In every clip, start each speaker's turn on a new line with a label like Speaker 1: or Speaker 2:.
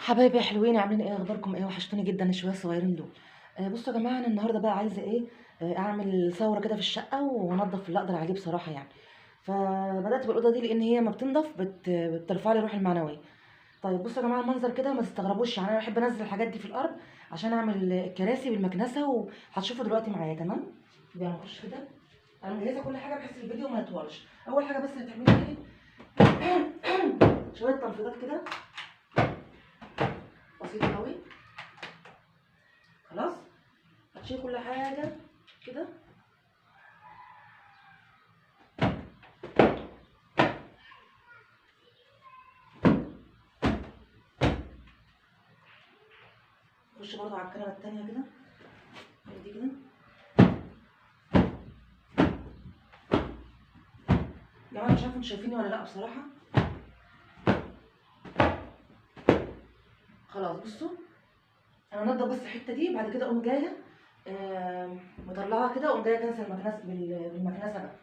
Speaker 1: حبايبي يا حلوين، عاملين ايه؟ اخباركم ايه؟ وحشتوني جدا الشويه الصغيرين دول. بصوا يا جماعه، انا النهارده بقى عايزه ايه؟ اعمل ثوره كده في الشقه وانضف اللي اقدر عليه بصراحه يعني. فبدات بالاوضه دي لان هي ما بتنضف بترفع لي روح المعنويه. طيب بصوا يا جماعه المنظر كده، ما تستغربوش يعني، انا بحب انزل الحاجات دي في الارض عشان اعمل الكراسي بالمكنسه، وهتشوفوا دلوقتي معايا. تمام؟ يبقى نخش كده. انا مجهزه كل حاجه بحيث الفيديو ما يطولش. اول حاجه بس اللي تعملي ايه؟ شويه تنفيضات كده بسيطه قوي. خلاص، هتشيل كل حاجة كده. خش برضو على الكنبة التانية كده، دي كده. يا جماعة مش عارفة انتوا شايفيني ولا لأ بصراحة. خلاص بصوا، انا انضف بس الحتة دي، بعد كده اقوم جاية مطلعها كده، واقوم جاية كنسة بالمكنسة بقى.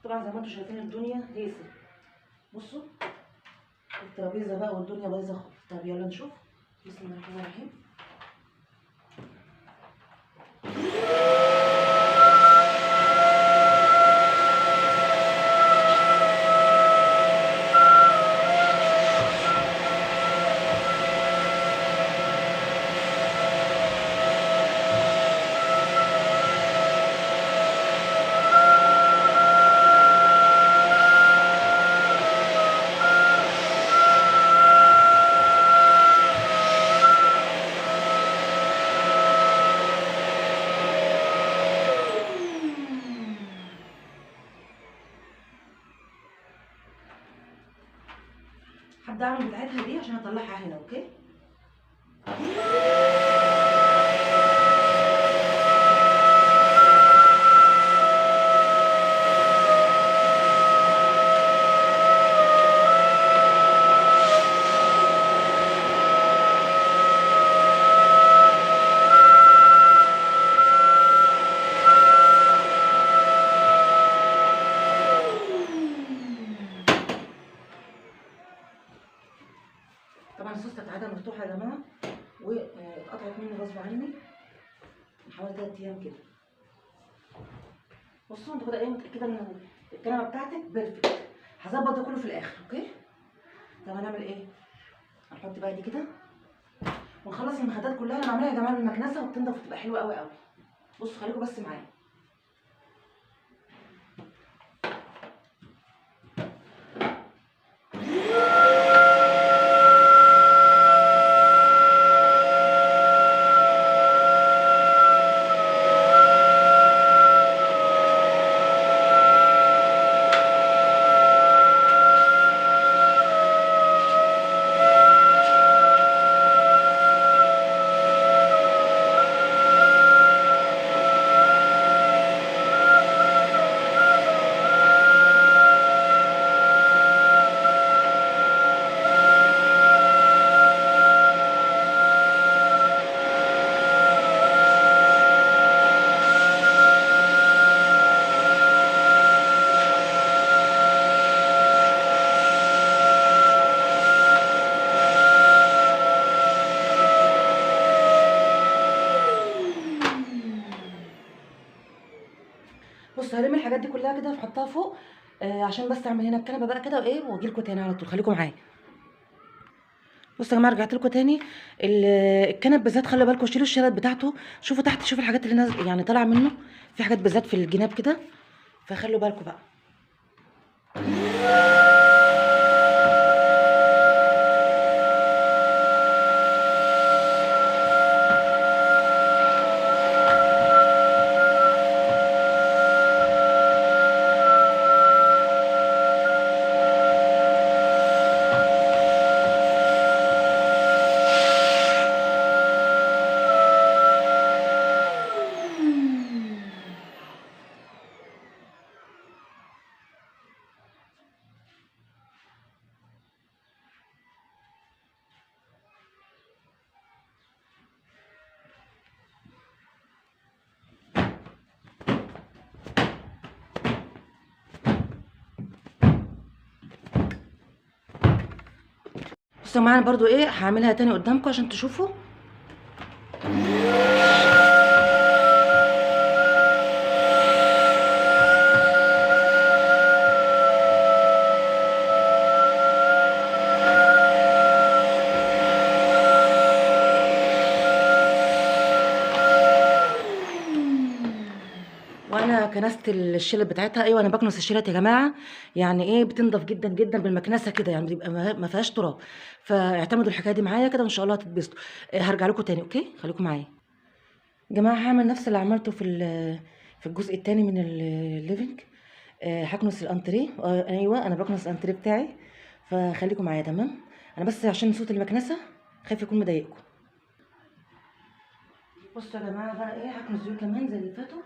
Speaker 1: طبعا زي ما انتوا شايفين الدنيا هيصة. بصوا الترابيزة بقى والدنيا بايظة خالص. طب يلا نشوف. بسم الله الرحمن الرحيم. هبدأ اعمل بتاعتها دي عشان اطلعها هنا. اوكي. طبعا السوسته بتاعتها مفتوحه يا جماعه، واتقطعت مني غصب عني من حوالي 3 ايام كده. بصوا انتوا كده ايه، متاكده ان الكلمه بتاعتك بيرفكت. هظبط ده كله في الاخر. اوكي. طب هنعمل ايه؟ هنحط بقى دي كده ونخلص المخدات كلها. انا بعملها يا جماعه بالمكنسه وبتنضف وتبقى حلوه قوي قوي. بصوا خليكم بس معايا. بصوا هلم الحاجات دي كلها كده واحطها فوق، عشان بس اعمل هنا الكنبه بقى كده وايه، واجي لكم تاني على طول. خليكم معايا. بصوا يا جماعه رجعت لكم تاني. ال- الكنب بالذات خلي بالكم، شيلوا الشرط بتاعته. شوفوا تحت، شوفوا الحاجات اللي نازله يعني طالعه منه. في حاجات بالذات في الجناب كده، فخلوا بالكم بقى. بصوا معانا برضو ايه، هعملها تاني قدامكم عشان تشوفوا. وانا كنست الشلت بتاعتها. ايوه انا بكنس الشلت يا جماعه، يعني ايه بتنضف جدا جدا بالمكنسه كده، يعني بتبقى ما فيهاش تراب. فاعتمدوا الحكايه دي معايا كده وان شاء الله هتتبسطوا. هرجع لكم تاني، اوكي خليكم معايا. يا جماعه هعمل نفس اللي عملته في الجزء التاني من الليفنج. هكنس الانتريه. ايوه انا بكنس الانتريه بتاعي، فخليكم معايا تمام. انا بس عشان صوت المكنسه خايف يكون مضايقكم. بصوا يا جماعه بقى ايه، هكنس دول كمان زي اللي فاتوا.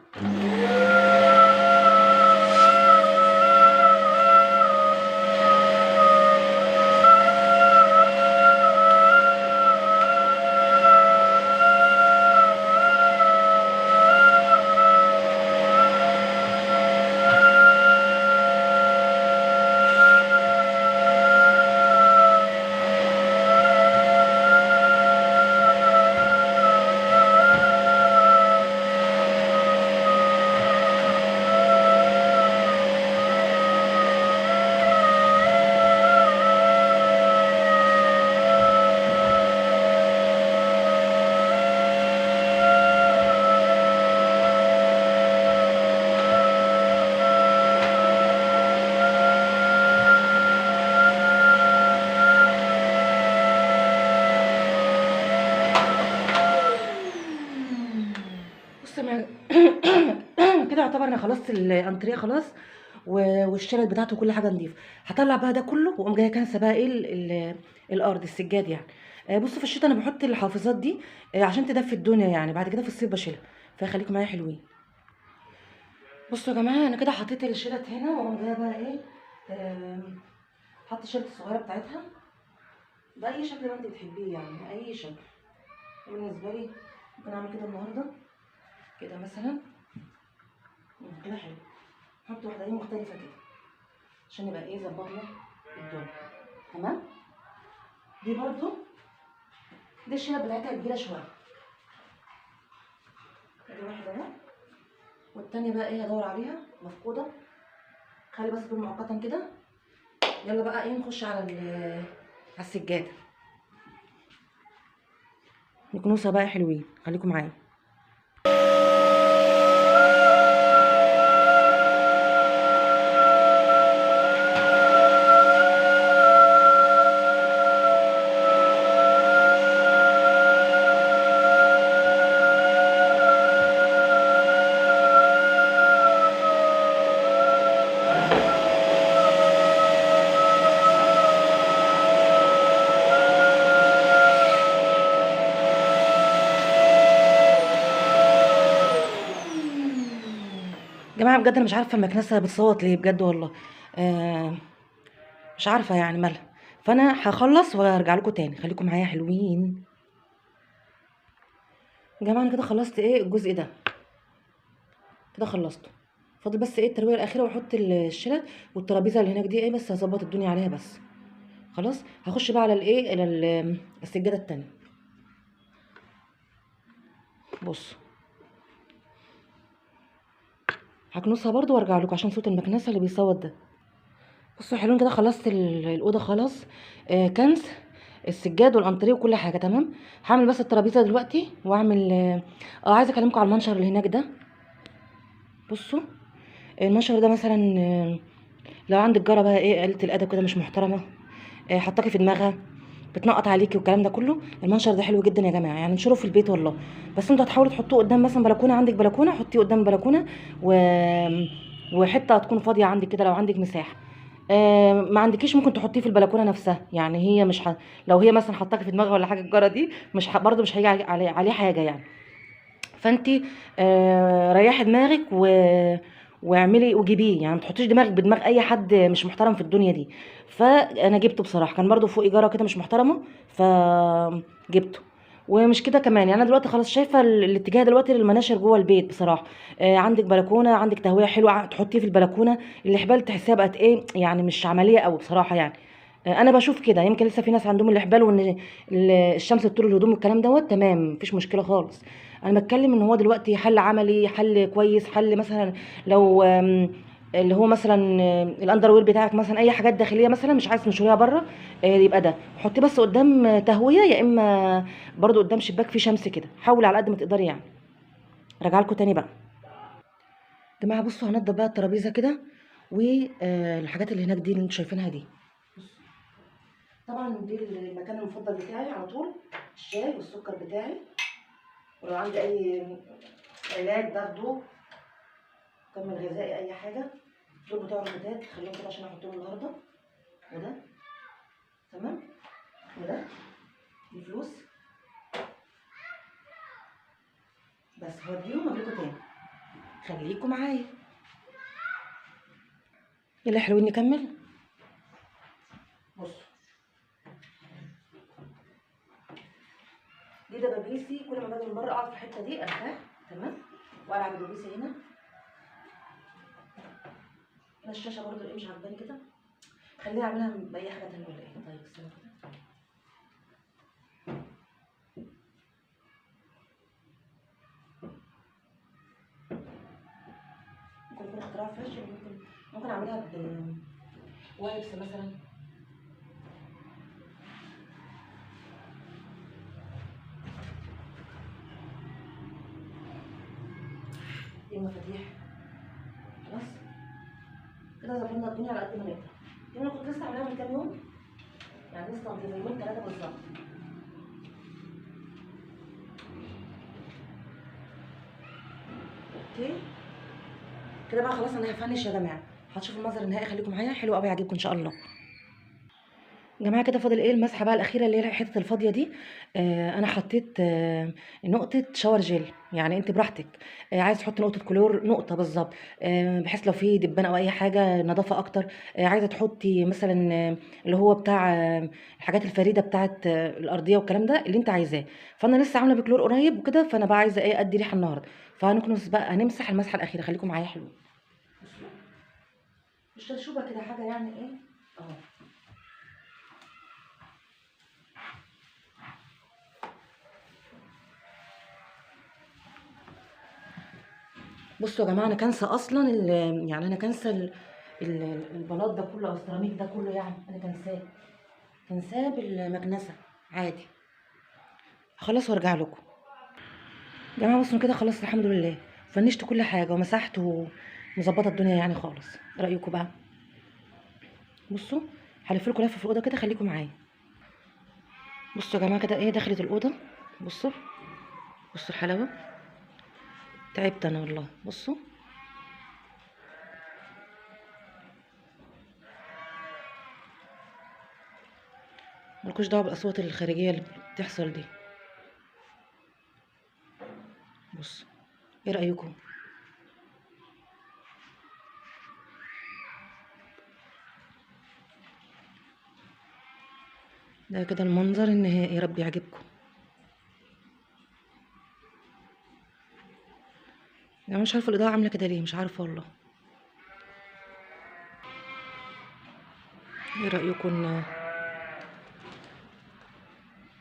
Speaker 1: بص انا كده يعتبر انا خلصت الانتريه خلاص، والشلل بتاعته كل حاجه نضيف. هطلع بقى ده كله واقوم جايه كنسه بقى ايه الارض السجاد يعني. بصوا في الشتاء انا بحط الحافظات دي عشان تدفي الدنيا، يعني بعد كده في الصيف بشيلها، فخليكم معايا حلوين. بصوا يا جماعه انا كده حطيت الشلت هنا واقوم جايه بقى ايه، حط الشلت الصغيره بتاعتها باي شكل ما انت بتحبيه، يعني اي شكل. بالنسبه لي ممكن اعمل كده النهارده كده مثلا، كده حلو. نحط واحده ايه مختلفه كده عشان نبقى ايه ظبطنا الدنيا تمام. دي برضو دي الشنب بتاعتها كبيره شويه، ادي واحده اهي، والتانيه بقى ايه هدور عليها مفقوده. خلي بس دول مؤقتا كده. يلا بقى ايه نخش على السجاده، نكنسها بقى حلوين، خليكم معايا. جماعه بجد انا مش عارفه المكنسه بتصوت ليه بجد والله. آه مش عارفه يعني مالها. فانا هخلص وارجع لكم تاني، خليكم معايا حلوين. يا جماعه انا كده خلصت ايه الجزء ده، كده خلصته. فاضل بس ايه التروية الاخيره واحط الشلت، والترابيزه اللي هناك دي ايه بس هظبط الدنيا عليها بس. خلاص هخش بقى على الايه السجاده التانية. بص هكنسها برضو وارجع لكم عشان صوت المكنسه اللي بيصوت ده. بصوا حلوين كده خلصت الاوضه خلاص. كنس السجاد والانتريه وكل حاجه تمام. هعمل بس الترابيزه دلوقتي واعمل عايزه اكلمكم على المنشر اللي هناك ده. بصوا المنشر ده مثلا لو عندك جاره بقى ايه قلة الادب كده مش محترمه، حطاكي في دماغها بتنقط عليكي والكلام ده كله، المنشر ده حلو جدا يا جماعه، يعني انشره في البيت والله. بس انتوا هتحاولوا تحطوه قدام مثلا بلكونه، عندك بلكونه حطيه قدام البلكونه و... وحته تكون فاضيه عندك كده لو عندك مساحه. ما عندكيش ممكن تحطيه في البلكونه نفسها، يعني هي مش لو هي مثلا حطاكي في دماغها ولا حاجه الجاره دي مش برضه مش هيجي عليه حاجه يعني. فانت ريحي دماغك واعملي وجيبيه، يعني ما تحطيش دماغك بدماغ اي حد مش محترم في الدنيا دي. فانا جبته بصراحه، كان برضو فوق ايجاره كده مش محترمه فجبته. ومش كده كمان، يعني انا دلوقتي خلاص شايفه الاتجاه دلوقتي للمناشر جوه البيت بصراحه. عندك بلكونه، عندك تهويه حلوه تحطيه في البلكونه، الحبال تحسيها بقت ايه يعني مش عمليه قوي بصراحه يعني. انا بشوف كده، يمكن لسه في ناس عندهم الاحبال وان الشمس تطول الهدوم والكلام دوت، تمام مفيش مشكله خالص. انا بتكلم ان هو دلوقتي حل عملي، حل كويس، حل مثلا لو اللي هو مثلا الاندر وير بتاعك مثلا اي حاجات داخليه مثلا مش عايز تنشريها بره، يبقى ده حطيه بس قدام تهويه، يا اما برضو قدام شباك فيه شمس كده، حاول على قد ما تقدري يعني. راجع لكم تاني بقى. جماعه بصوا هنضف بقى الترابيزه كده، والحاجات اللي هناك دي اللي انتوا شايفينها دي. طبعا دي المكان المفضل بتاعي على طول، الشاي والسكر بتاعي، ولو عندي اي علاج باخده، مكمل غذائي اي حاجه. دول بتوع الروبوتات خليهم كده عشان احطهم النهارده. وده تمام، وده الفلوس. بس هوديهم واجيلكوا تاني، خليكوا معايا. يلا يا حلوين نكمل. بصوا دي دبابيسي، كل ما باجي من بره اقعد في الحته دي ارتاح، تمام، والعب دبابيسي هنا. هنا الشاشه برضو ايه مش عاجباني كده، خليني اعملها باي حاجه تانيه ولا ايه؟ طيب استنى كده. ممكن يكون اختراع فاشل، ممكن اعملها بوايبس مثلا. دي المفاتيح. خلاص كده ظبطنا الدنيا على قد ما نقدر. دي انا كنت لسه عاملاها من كام يوم، يعني لسه تنظيم يومين 3 بالظبط. اوكي كده بقى خلاص انا هفنش يا جماعه. هتشوفوا المنظر النهائي، خليكم معايا، حلو قوي هيعجبكم ان شاء الله. يا جماعه كده فاضل ايه المسحه بقى الاخيره اللي هي الحته الفاضيه دي. انا حطيت نقطه شاور جيل، يعني انت براحتك. عايز تحط نقطه كلور نقطه بالظبط، بحيث لو في دبان او اي حاجه نظافه اكتر. عايزه تحطي مثلا اللي هو بتاع الحاجات الفريده بتاعت الارضيه والكلام ده اللي انت عايزاه. فانا لسه عامله بكلور قريب وكده، فانا بقى عايزه ايه ادي ريحه النهارده. فهنكنس بقى هنمسح المسحه الاخيره، خليكم معايا حلو. مش تشوبه كده حاجه يعني ايه اهو. بصوا يا جماعه انا كانسه اصلا يعني انا كانسه البلاط ده كله او السيراميك ده كله، يعني انا كنساه بالمكنسه عادي. خلاص وارجع لكم. يا جماعه بصوا كده خلاص الحمد لله، فنشت كل حاجه ومسحت ومظبطه الدنيا يعني خالص. إيه رايكم بقى؟ بصوا هلف لكم لفه في الاوضه كده، خليكم معايا. بصوا يا جماعه كده ايه دخلت الاوضه. بصوا بصوا الحلاوه، تعبت انا والله. بصوا ملكوش دعوه بالاصوات الخارجيه اللي بتحصل دي. بصوا ايه رايكم؟ ده كده المنظر النهائي، يا رب يعجبكم. يعني مش عارفه الاضاءه عامله كده ليه، مش عارفه والله. ايه رايكم؟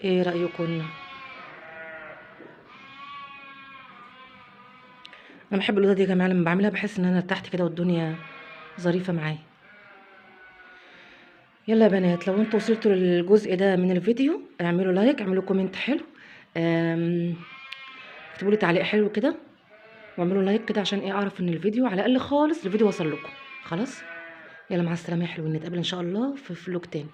Speaker 1: ايه رايكم؟ انا بحب الاوضه دي يا جماعه، لما بعملها بحس ان انا ارتحت كده والدنيا ظريفه معايا. يلا يا بنات لو انتوا وصلتوا للجزء ده من الفيديو اعملوا لايك، اعملوا كومنت حلو، أم، اكتبوا لي تعليق حلو كده، واعملوا لايك كده عشان ايه اعرف ان الفيديو على الاقل خالص الفيديو وصل لكم. خلاص يلا مع السلامه يا حلوين، نتقابل ان شاء الله في فلوج تاني.